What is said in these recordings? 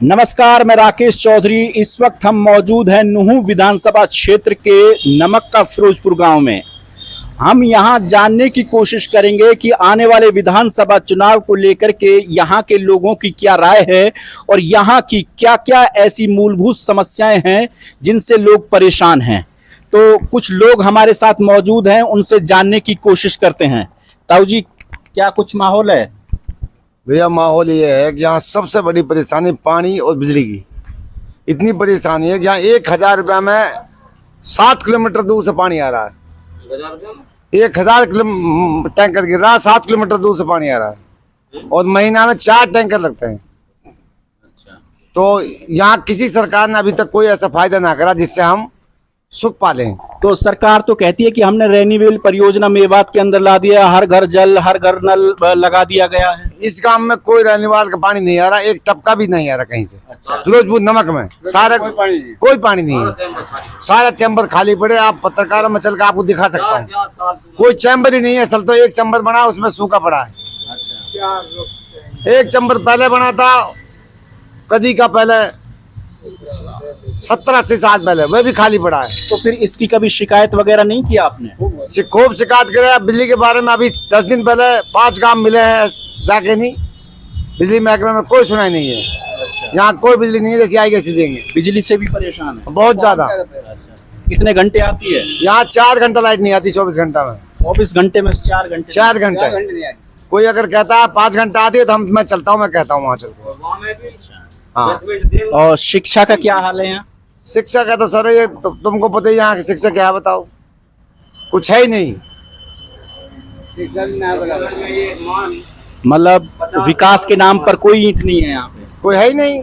नमस्कार, मैं राकेश चौधरी। इस वक्त हम मौजूद हैं नुहू विधानसभा क्षेत्र के नमक का फिरोजपुर गांव में। हम यहां जानने की कोशिश करेंगे कि आने वाले विधानसभा चुनाव को लेकर के यहां के लोगों की क्या राय है और यहां की क्या क्या ऐसी मूलभूत समस्याएं हैं जिनसे लोग परेशान हैं। तो कुछ लोग हमारे साथ मौजूद हैं, उनसे जानने की कोशिश करते हैं। ताऊ जी, क्या कुछ माहौल है? भैया माहौल ये है कि यहाँ सबसे बड़ी परेशानी पानी और बिजली की इतनी परेशानी है कि यहाँ 1000 रुपया में 7 किलोमीटर दूर से पानी आ रहा है। 1000 टैंकर गिर रहा है, 7 किलोमीटर दूर से पानी आ रहा है और महीना में 4 टैंकर लगते हैं। तो यहाँ किसी सरकार ने अभी तक कोई ऐसा फायदा ना करा जिससे हम सुख पालें। तो सरकार तो कहती है कि हमने रेनीवेल परियोजना मेवात के अंदर ला दिया, हर घर जल, हर घर नल लगा दिया गया है। इस गांव में कोई रेनीवाल का पानी नहीं आ रहा, एक टपका भी नहीं आ रहा कहीं से। फिरोजपुर नमक में सारा कोई पानी नहीं है, सारा चैम्बर खाली पड़े। आप पत्रकारों में चल के आपको दिखा सकता हूँ, कोई चैम्बर ही नहीं है। असल तो एक चैम्बर बना, उसमें सूखा पड़ा है। एक चैम्बर पहले बना था कदी का, पहले 70-80 साल पहले, वह भी खाली पड़ा है। तो फिर इसकी कभी शिकायत वगैरह नहीं की आपने? खूब शिकायत करे। बिजली के बारे में अभी 10 दिन पहले 5 काम मिले हैं जाके, नहीं बिजली महकमे में कोई सुनाई नहीं है। यहाँ कोई बिजली नहीं है, जैसी आएगी ऐसी देंगे। बिजली से भी परेशान है बहुत ज्यादा। कितने घंटे आती है? यहाँ 4 घंटा लाइट नहीं आती 24 घंटा में। 24 घंटे में 4 घंटे? 4 घंटे। कोई अगर कहता है 5 घंटा आती है तो मैं चलता हूँ, मैं कहता हूँ वहाँ चल। हाँ। और शिक्षा का क्या हाल है यहाँ? शिक्षा का तो सर ये तुमको पता ही, यहाँ की शिक्षा क्या है बताओ, कुछ है ही नहीं। मतलब विकास के नाम पर कोई ईंट नहीं है यहाँ पे, कोई है ही नहीं।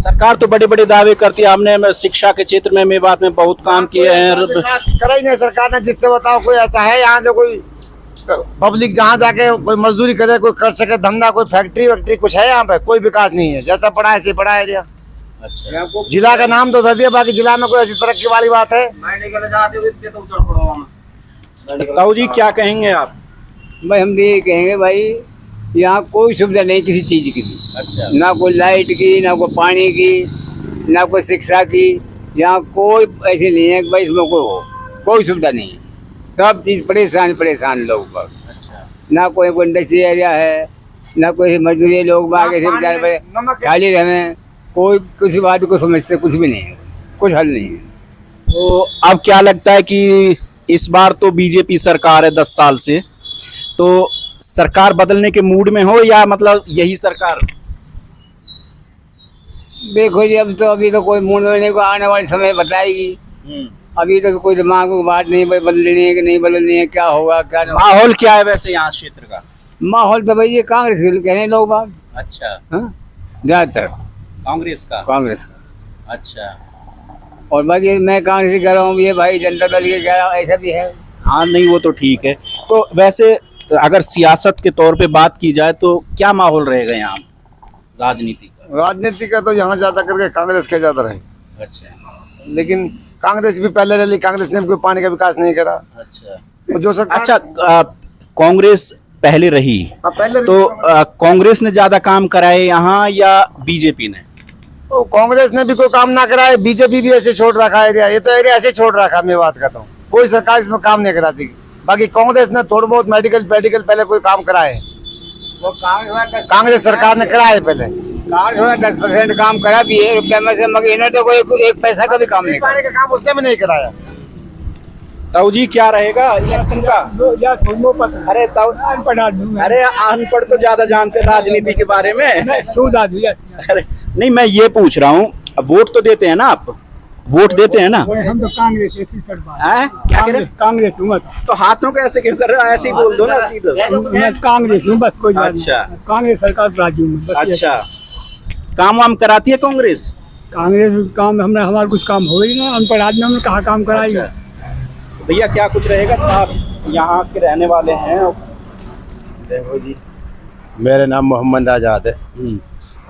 सरकार तो बड़े बड़े दावे करती है, हमने शिक्षा के क्षेत्र में मेवात में बहुत काम किए हैं। करा ही नहीं सरकार ने, जिससे बताओ कोई ऐसा है यहाँ जो कोई पब्लिक जहाँ जाके कोई मजदूरी करे, कोई कर सके धंधा, कोई फैक्ट्री वैक्ट्री कुछ है यहाँ पे? कोई विकास नहीं है। जैसा पड़ा है ऐसे पड़ा है एरिया। अच्छा। जिला का नाम तो दे दिया, बाकी जिला में कोई ऐसी तरक्की वाली बात है? ताऊ जी, क्या कहेंगे आप? भाई हम भी यही कहेंगे भाई, यहाँ कोई सुविधा नहीं किसी चीज की भी। अच्छा। ना कोई लाइट की, ना कोई पानी की, ना कोई शिक्षा की। यहाँ कोई ऐसे नहीं है कि भाई इसमें कोई सुविधा नहीं है। सब चीज परेशान लोग बाग। अच्छा। ना कोई इंडस्ट्री एरिया है, ना कोई मजदूरी लोग बाग ऐसे बेचारे खाली रहे। कोई किसी बात को समस्या कुछ भी नहीं है, कुछ हल नहीं है। तो अब क्या लगता है कि इस बार तो बीजेपी सरकार है 10 साल से, तो सरकार बदलने के मूड में हो या मतलब यही सरकार? देखो जी, अभी तो कोई मूड में नहीं, आने वाले समय बताएगी। अभी तो कोई दिमाग में बात नहीं बदलनी है कि नहीं बदलनी है, क्या होगा क्या नहीं। माहौल क्या है वैसे यहाँ क्षेत्र का? माहौल तो भाई ये कांग्रेस के कह रहे हैं लोग बाग। अच्छा। ज्यादातर कांग्रेस का? अच्छा। और बाकी मैं कांग्रेस कह रहा हूँ, ये भाई जनता दल के कह रहा हूँ, ऐसा भी है। हाँ, नहीं वो तो ठीक है। तो वैसे अगर सियासत के तौर पे बात की जाए तो क्या माहौल रहेगा यहाँ राजनीति का? राजनीति का तो यहाँ ज्यादा करके कांग्रेस के ज्यादा रहे। अच्छा। लेकिन कांग्रेस भी पहले रही, कांग्रेस ने भी कोई पानी का विकास नहीं करा। अच्छा। जो सरकार अच्छा, कांग्रेस पहले रही, पहले तो कांग्रेस ने ज्यादा काम कराए यहाँ या बीजेपी ने? तो कांग्रेस ने भी कोई काम ना कराए, बीजेपी भी ऐसे छोड़ रखा एरिया। ये तो एरिया ऐसे छोड़ रखा, मैं बात करता हूँ। कोई सरकार इसमें काम नहीं कराती। बाकी कांग्रेस ने थोड़ा बहुत मेडिकल पहले कोई काम कराए, वो कांग्रेस सरकार ने कराए पहले। कांग्रेस 10% काम करा भी है रुपये में से, मगर इन्होंने तो कोई एक पैसा का भी काम नहीं का काम उसने भी नहीं कराया। ताऊ जी, क्या रहेगा इलेक्शन का? अरे अनपढ़ तो ज्यादा जानते राजनीति के बारे में। अरे नहीं, मैं ये पूछ रहा हूँ, वोट तो देते हैं ना आप? वोट देते हैं ना? हम तो कांग्रेस क्या कह रहे? कांग्रेस हूँ। तो हाथों को ऐसे क्यों कर रहे हो? ऐसे ही बोल दो ना सीधा। मैं कांग्रेस हूँ बस, कोई अच्छा। कांग्रेस सरकार राजी हूँ। अच्छा। काम वाम कराती है कांग्रेस? कांग्रेस काम हमारा कुछ काम हो ही ना, अनपढ़ आदमी हमने कहाँ काम कराई। तो भैया क्या कुछ रहेगा? तो आप यहाँ के रहने वाले हैं। देखो जी, मेरा नाम मोहम्मद आजाद है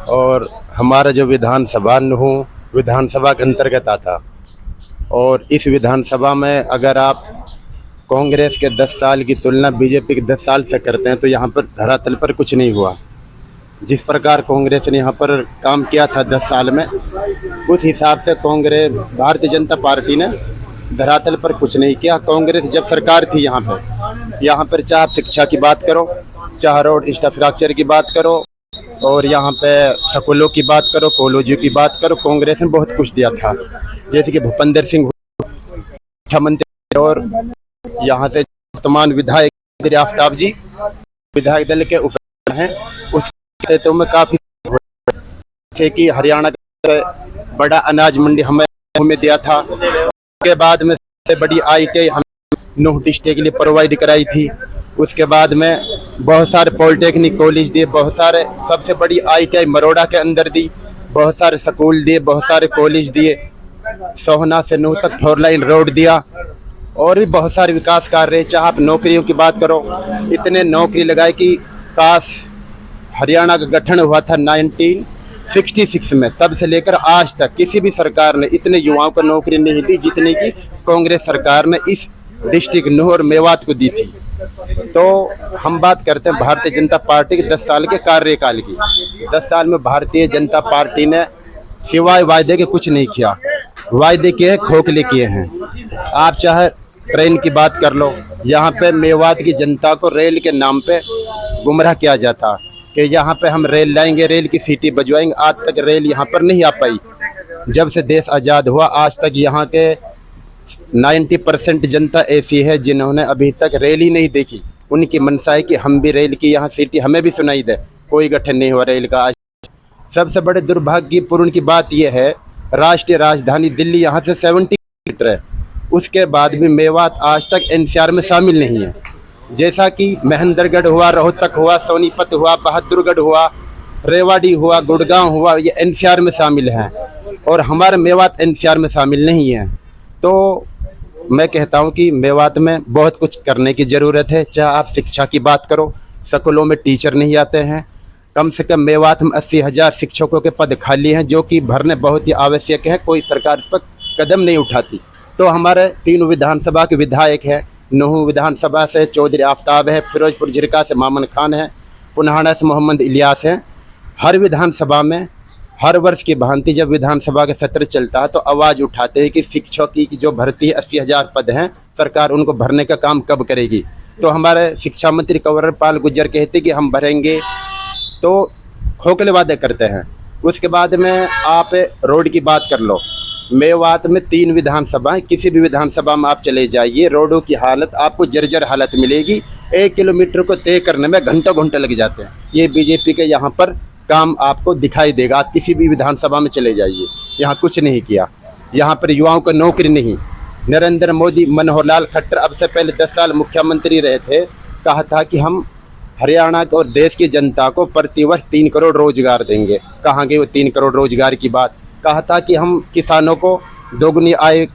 और हमारा जो विधानसभा नुहू विधानसभा के अंतर्गत आता, और इस विधानसभा में अगर आप कांग्रेस के 10 साल की तुलना बीजेपी के 10 साल से करते हैं तो यहाँ पर धरातल पर कुछ नहीं हुआ। जिस प्रकार कांग्रेस ने यहाँ पर काम किया था 10 साल में, उस हिसाब से कांग्रेस भारतीय जनता पार्टी ने धरातल पर कुछ नहीं किया। कांग्रेस जब सरकार थी यहाँ पर चाहे आप शिक्षा की बात करो, चाहे रोड इंफ्रास्ट्रक्चर की बात करो, और यहाँ पे स्कूलों की बात करो, कॉलेजों की बात करो, कांग्रेस ने बहुत कुछ दिया था। जैसे कि भूपेंद्र सिंह मुख्यमंत्री और यहाँ से वर्तमान विधायक आफ्ताब जी विधायक दल के उप हैं, उस तो में काफी जैसे कि हरियाणा का बड़ा अनाज मंडी हमें दिया था। उसके बाद में सबसे बड़ी ITI हम नूह डिस्ट्रिक्ट के लिए प्रोवाइड कराई थी। उसके बाद में बहुत सारे पॉलिटेक्निक कॉलेज दिए, बहुत सारे सबसे बड़ी ITI मरोड़ा के अंदर दी, बहुत सारे स्कूल दिए, बहुत सारे कॉलेज दिए, सोहना से नूह तक 4 लाइन रोड दिया, और भी बहुत सारे विकास कार्य। चाहे आप नौकरियों की बात करो, इतने नौकरी लगाए कि काश हरियाणा का गठन हुआ था 1966 में, तब से लेकर आज तक किसी भी सरकार ने इतने युवाओं को नौकरी नहीं दी जितनी की कांग्रेस सरकार ने इस डिस्ट्रिक्ट नूह और मेवात को दी थी। तो हम बात करते हैं भारतीय जनता पार्टी के 10 साल के कार्यकाल की। 10 साल में भारतीय जनता पार्टी ने सिवाय वायदे के कुछ नहीं किया। वायदे किए, खोखले किए हैं। आप चाहे ट्रेन की बात कर लो, यहाँ पे मेवात की जनता को रेल के नाम पे गुमराह किया जाता कि यहाँ पे हम रेल लाएंगे, रेल की सीटी बजवाएंगे। आज तक रेल यहाँ पर नहीं आ पाई। जब से देश आज़ाद हुआ आज तक यहाँ के 90% जनता ऐसी है जिन्होंने अभी तक रेल ही नहीं देखी। उनकी मनसा है कि हम भी रेल की यहाँ सीटी हमें भी सुनाई दे। कोई गठन नहीं हुआ रेल का। आज सबसे बड़े दुर्भाग्यपूर्ण की बात यह है, राष्ट्रीय राजधानी दिल्ली यहाँ से 70 किलोमीटर है, उसके बाद भी मेवात आज तक NCR में शामिल नहीं है। जैसा कि महेंद्रगढ़ हुआ, रोहतक हुआ, सोनीपत हुआ, बहादुरगढ़ हुआ, रेवाड़ी हुआ, गुड़गांव हुआ, ये NCR में शामिल हैं, और हमारा मेवात NCR में शामिल नहीं है। तो मैं कहता हूँ कि मेवात में बहुत कुछ करने की ज़रूरत है। चाहे आप शिक्षा की बात करो, स्कूलों में टीचर नहीं आते हैं। कम से कम मेवात में 80,000 शिक्षकों के पद खाली हैं, जो कि भरने बहुत ही आवश्यक है। कोई सरकार इस पर कदम नहीं उठाती। तो हमारे 3 विधानसभा के विधायक हैं। नूह विधानसभा से चौधरी आफ्ताब है, फिरोजपुर झिरका से मामन खान है, पुनहाना से मोहम्मद इलियास हैं। हर विधानसभा में हर वर्ष की भांति जब विधानसभा का सत्र चलता है तो आवाज़ उठाते हैं कि शिक्षकों की जो भर्ती है 80,000 पद हैं, सरकार उनको भरने का काम कब करेगी। तो हमारे शिक्षा मंत्री कंवरपाल गुर्जर कहते कि हम भरेंगे, तो खोखले वादे करते हैं। उसके बाद में आप रोड की बात कर लो, मेवात में 3 विधानसभा है, किसी भी विधानसभा में आप चले जाइए, रोडों की हालत आपको जर्जर हालत मिलेगी। 1 किलोमीटर को तय करने में घंटों लग जाते हैं। ये बीजेपी के यहाँ पर काम आपको दिखाई देगा। आप किसी भी विधानसभा में चले जाइए, यहाँ कुछ नहीं किया। यहाँ पर युवाओं को नौकरी नहीं। नरेंद्र मोदी, मनोहर लाल खट्टर अब से पहले 10 साल मुख्यमंत्री रहे थे, कहा था कि हम हरियाणा और देश की जनता को प्रतिवर्ष 3 करोड़ रोजगार देंगे। कहाँ गए वो 3 करोड़ रोजगार की बात। कहा था कि हम किसानों को दोगुनी आय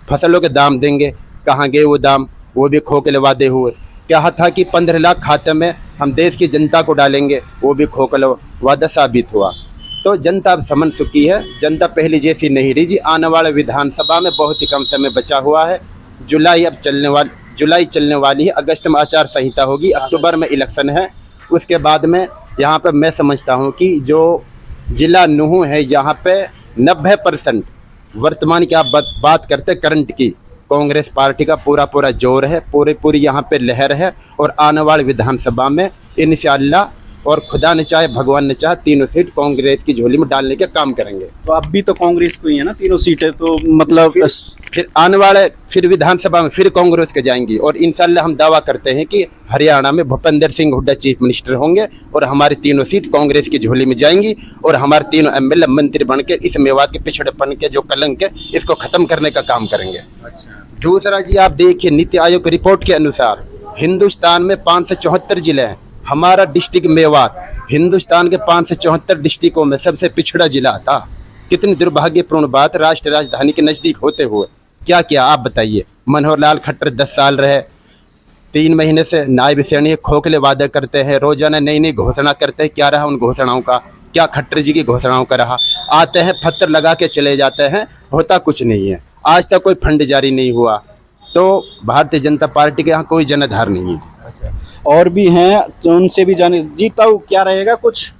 फसलों के दाम देंगे। कहाँ गए वो दाम, वो भी खोखले वादे हुए। कहा था कि 15 लाख खाते में हम देश की जनता को डालेंगे, वो भी खोखला वादा साबित हुआ। तो जनता अब समझ चुकी है, जनता पहले जैसी नहीं रही जी। आने वाले विधानसभा में बहुत ही कम समय बचा हुआ है। जुलाई चलने वाली है, अगस्त में आचार संहिता होगी, अक्टूबर में इलेक्शन है। उसके बाद में यहाँ पर मैं समझता हूँ कि जो जिला नूह है, यहाँ पे 90% वर्तमान की आप बात करते करंट की, कांग्रेस पार्टी का पूरा जोर है, पूरी यहाँ पे लहर है। और आने वाले विधानसभा में इंशाअल्लाह, और खुदा ने चाहे, भगवान ने चाहे, 3 सीट कांग्रेस की झोली में डालने के काम करेंगे। तो अब भी तो कांग्रेस को ही है ना 3 सीटें, तो मतलब फिर आने वाले विधानसभा में फिर कांग्रेस के जाएंगी। और इंशाअल्लाह हम दावा करते हैं कि हरियाणा में भूपेंद्र सिंह हुड्डा चीफ मिनिस्टर होंगे और हमारी 3 सीट कांग्रेस की झोली में जाएंगी। और हमारे 3 MLA मंत्री बन के इस मेवात के पिछड़ेपन के जो कलंक है, इसको खत्म करने का काम करेंगे। दूसरा जी, आप देखिए नीति आयोग की रिपोर्ट के अनुसार हिंदुस्तान में 574 जिले हैं। हमारा डिस्ट्रिक्ट मेवात हिंदुस्तान के 574 डिस्ट्रिक्टों में सबसे पिछड़ा जिला था। कितनी दुर्भाग्यपूर्ण बात, राष्ट्रीय राजधानी के नज़दीक होते हुए क्या किया आप बताइए। मनोहर लाल खट्टर 10 साल रहे, 3 महीने से नायब सैनिक खोखले वादे करते हैं, रोजाना नई घोषणा करते हैं। क्या रहा उन घोषणाओं का? क्या खट्टर जी की घोषणाओं का रहा? आते हैं, पत्थर लगा के चले जाते हैं, होता कुछ नहीं है। आज तक कोई फंड जारी नहीं हुआ। तो भारतीय जनता पार्टी के यहाँ कोई जनाधार नहीं है। और भी हैं तो उनसे भी जाने। जीता हूँ क्या रहेगा कुछ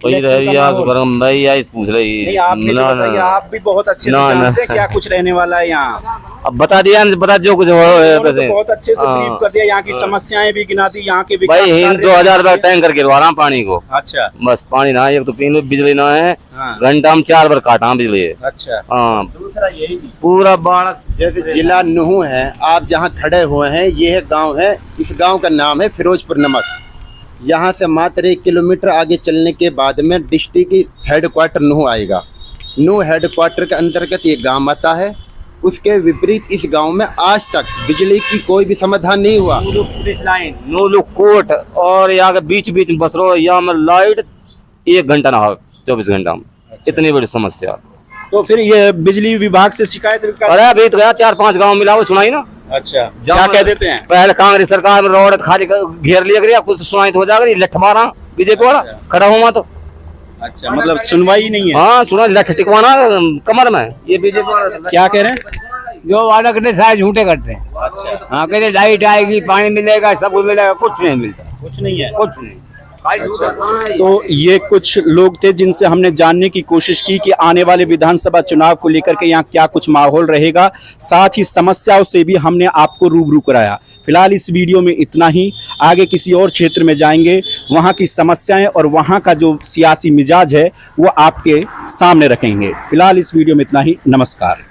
कोई इलेक्शन रह का गया माहौल? सुबरम भाई या इस पूछ रही नहीं, आप मुझे बताइए, आप भी बहुत अच्छे से ना, ना। जानते हैं क्या कुछ रहने वाला है यहाँ। अब बता दिया न, बता जो कुछ हो उन्होंने वैसे तो बहुत अच्छे से हाँ। ब्रीफ कर दिया, यहाँ की समस्याएं भी गिना दी, यहाँ के विकास भाई हिंद कार्य 2000 भी रुपया गिना टैंकर गिरवा रहा हूं पानी को। दिए। अच्छा बस पानी ना एक तो पीने में बिजली ना है, हाँ। घंटा में 4 बार काटा बिजली है। अच्छा। हाँ दूसरा यही पूरा बाढ़ जैसे जिला नूहू है, आप जहाँ खड़े हुए हैं, ये है गांव है। इस गांव का नाम है फिरोजपुर नमक। यहाँ से मात्र 1 किलोमीटर आगे चलने के बाद में डिस्ट्रिक्ट की हेडक्वार्टर नूहू आएगा। नूहू हेडक्वार्टर के अंतर्गत ये गांव आता है। उसके विपरीत इस गांव में आज तक बिजली की कोई भी समाधान नहीं हुआ। पुलिस लाइन नूलू कोट और यहाँ के बीच बीच में बस रहो, यहाँ में लाइट 1 घंटा ना हो 24 घंटा में। इतनी बड़ी समस्या। तो फिर ये बिजली विभाग से शिकायत अरे अभी तो गया 4-5 गांव मिला वो सुनाई ना। अच्छा, क्या जहाँ कह देते हैं? पहले कांग्रेस सरकार में रोड खाली घेर लिया गया, कुछ सुनाई तो हो जाएगा, ये लठ मारा बीजेपी वाला खड़ा हुआ तो। अच्छा, मतलब सुनवाई नहीं है। हाँ सुना, लठ टिकवाना कमर में, ये बीजेपी वाला क्या कह रहे हैं? जो वादा करते सारे झूठे करते हैं। अच्छा, हाँ कहते लाइट आएगी, पानी मिलेगा, सब कुछ मिलेगा, कुछ नहीं मिलता, कुछ नहीं है। कुछ नहीं। तो ये कुछ लोग थे जिनसे हमने जानने की कोशिश की कि आने वाले विधानसभा चुनाव को लेकर के यहाँ क्या कुछ माहौल रहेगा, साथ ही समस्याओं से भी हमने आपको रूबरू कराया। फिलहाल इस वीडियो में इतना ही, आगे किसी और क्षेत्र में जाएंगे, वहाँ की समस्याएं और वहाँ का जो सियासी मिजाज है वो आपके सामने रखेंगे। फिलहाल इस वीडियो में इतना ही, नमस्कार।